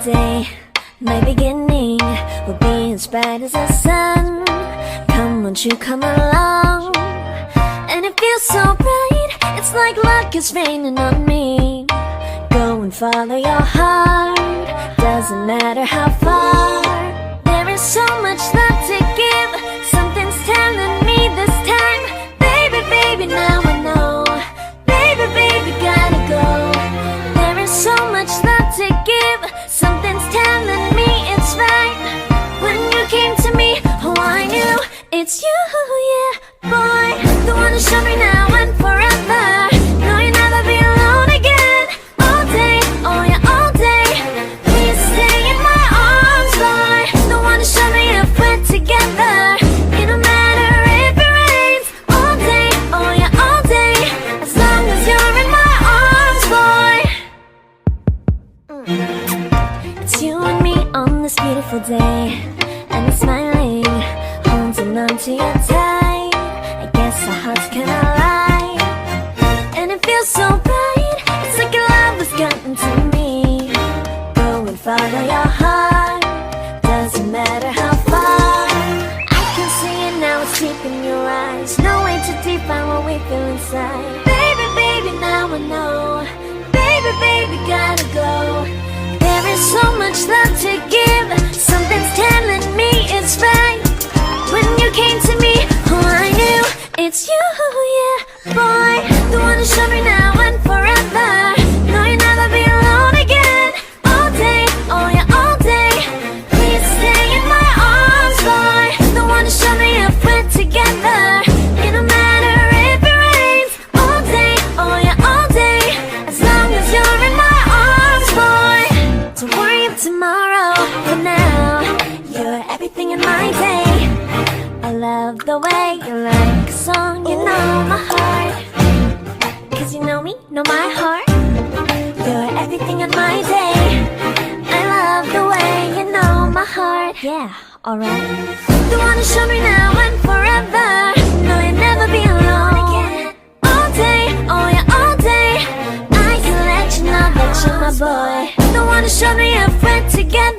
day, my beginning will be as bright as the sun. Come, won't you come along? And it feels so bright, it's like luck is raining on me. Go and follow your heart, doesn't matter how far. There is so much love to give, something's telling me this time. Baby, baby, now I know. Baby, baby, gotta go. There is so much love to give, something's telling me it's right. When you came to me, oh I knew it's you, yeah, boy. The one who showed me now and forever. No, you'll never be alone again. All day, oh yeah, all day. Please stay in my arms, boy. The one who showed me if we're together. It don't matter if it rains. All day, oh yeah, all day. As long as you're in my arms, boy. It's you and me on this beautiful day, and it's smiling, holding on to your tight. I guess our hearts cannot lie, and it feels so bright. It's like your love has gotten to me. Go and follow your heart, doesn't matter how far. I can see it now, it's deep in your eyes. No way to define what we feel inside. Baby, baby, now I know. Baby, baby, gotta go. There is so much love to give, something's telling me it's right. When you came to me, oh I knew it's you, yeah, boy. The one who showed me now and forever. No, you'll never be alone again. All day, oh yeah, all day. Please stay in my arms, boy. The one who showed me if we're together. It don't matter if it rains. All day, oh yeah, all day. As long as you're in my arms, boy. Don't worry about tomorrow, for now you're everything in my day. I love the way you like a song, you know my heart. Cause you know me, know my heart. You're everything in my day. I love the way you know my heart. Yeah, alright. The one who showed me now and forever. No, you'll never be alone again. All day, oh yeah, all day. I can let you know that you're my boy. The one who showed me if we're together.